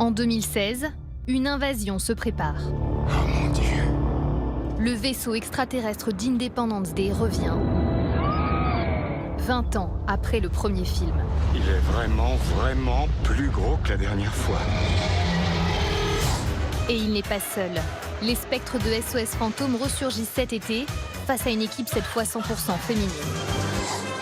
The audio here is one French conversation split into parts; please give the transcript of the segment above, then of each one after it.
En 2016, une invasion se prépare. Oh mon Dieu. Le vaisseau extraterrestre d'Independence Day revient 20 ans après le premier film. Il est vraiment plus gros que la dernière fois. Et il n'est pas seul. Les spectres de SOS Fantôme ressurgissent cet été face à une équipe cette fois 100% féminine.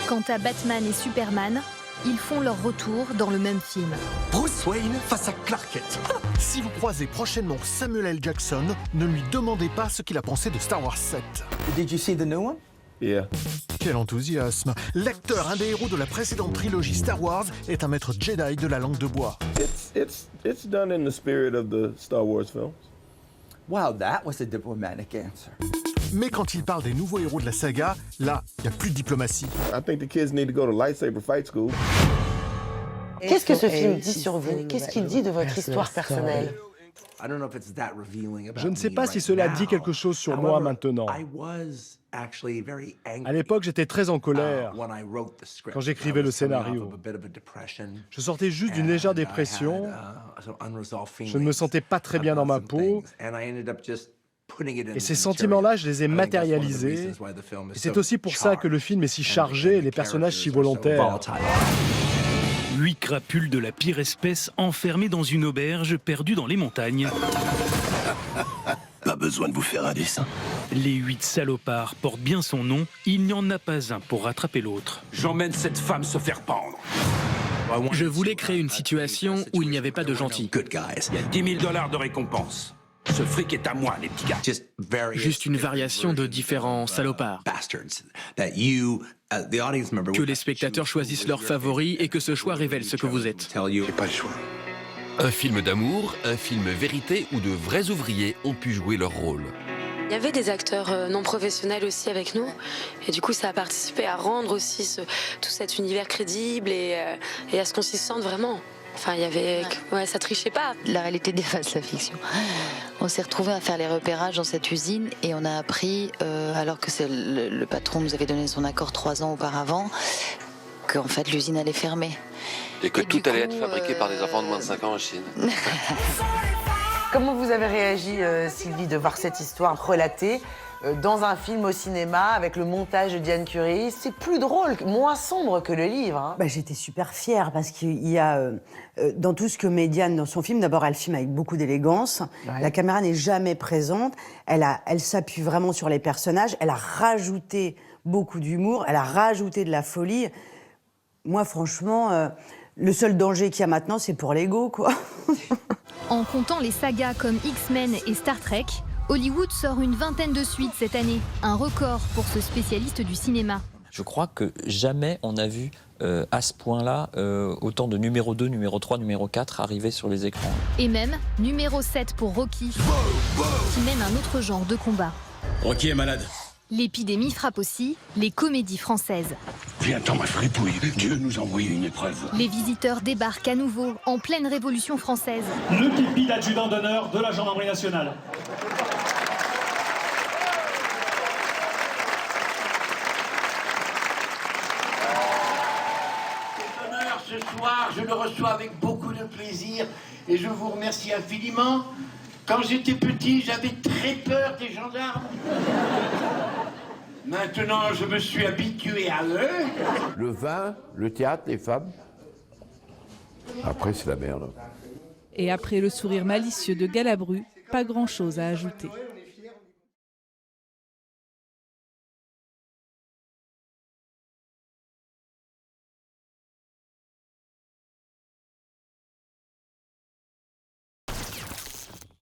Quant à Batman et Superman, ils font leur retour dans le même film. Bruce Wayne face à Clark Kent. Si vous croisez prochainement Samuel L. Jackson, ne lui demandez pas ce qu'il a pensé de Star Wars 7. Did you see the new one? Yeah. Quel enthousiasme! L'acteur, un des héros de la précédente trilogie Star Wars, est un maître Jedi de la langue de bois. It's done in the spirit of the Star Wars films. Wow, that was a diplomatic answer. Mais quand il parle des nouveaux héros de la saga, là, il n'y a plus de diplomatie. I think the kids need to go to lightsaber fight school. Qu'est-ce que ce film dit sur vous? Qu'est-ce qu'il dit de votre histoire personnelle? Je ne sais pas si cela dit quelque chose sur moi maintenant. À l'époque, j'étais très en colère quand j'écrivais le scénario. Je sortais juste d'une légère dépression. Je ne me sentais pas très bien dans ma peau. Et ces sentiments-là, je les ai matérialisés. Et c'est aussi pour ça que le film est si chargé et les personnages si volontaires. 8 crapules de la pire espèce enfermées dans une auberge perdue dans les montagnes. Pas besoin de vous faire un dessin. Les 8 salopards portent bien son nom, il n'y en a pas un pour rattraper l'autre. J'emmène cette femme se faire pendre. Je voulais créer une situation où il n'y avait pas de gentils. Il y a $10 000 de récompense. Ce fric est à moi, les petits gars. Juste une variation de différents salopards. Que les spectateurs choisissent leurs favoris et que ce choix révèle ce que vous êtes. J'ai pas le choix. Un film d'amour, un film vérité où de vrais ouvriers ont pu jouer leur rôle. Il y avait des acteurs non professionnels aussi avec nous. Et du coup, ça a participé à rendre aussi tout cet univers crédible et à ce qu'on s'y sente vraiment. Enfin, il y avait... Ouais, ça trichait pas. La réalité dépasse la fiction. On s'est retrouvés à faire les repérages dans cette usine et on a appris, alors que le patron nous avait donné son accord 3 ans auparavant, qu'en fait l'usine allait fermer. Et que tout allait être fabriqué par des enfants de moins de 5 ans en Chine. Comment vous avez réagi, Sylvie, de voir cette histoire relatée dans un film au cinéma avec le montage de Diane Curie? C'est plus drôle, moins sombre que le livre. Hein. Bah, j'étais super fière parce qu'il y a, dans tout ce que met Diane dans son film, d'abord elle filme avec beaucoup d'élégance, la caméra n'est jamais présente, elle s'appuie vraiment sur les personnages, elle a rajouté beaucoup d'humour, elle a rajouté de la folie. Moi franchement, le seul danger qu'il y a maintenant c'est pour l'ego, quoi. En comptant les sagas comme X-Men et Star Trek, Hollywood sort une 20aine de suites cette année, un record pour ce spécialiste du cinéma. Je crois que jamais on a vu à ce point-là autant de numéro 2, numéro 3, numéro 4 arriver sur les écrans. Et même numéro 7 pour Rocky, qui mène un autre genre de combat. Rocky est malade. L'épidémie frappe aussi les comédies françaises. Viens-t'en, ma fripouille. Dieu nous a envoyé une épreuve. Les visiteurs débarquent à nouveau en pleine Révolution française. Le képi d'adjudant d'honneur de la gendarmerie nationale. Ce soir, je le reçois avec beaucoup de plaisir et je vous remercie infiniment. Quand j'étais petit, j'avais très peur des gendarmes. Maintenant, je me suis habitué à eux. Le vin, le théâtre, les femmes. Après, c'est la merde. Et après le sourire malicieux de Galabru, pas grand-chose à ajouter.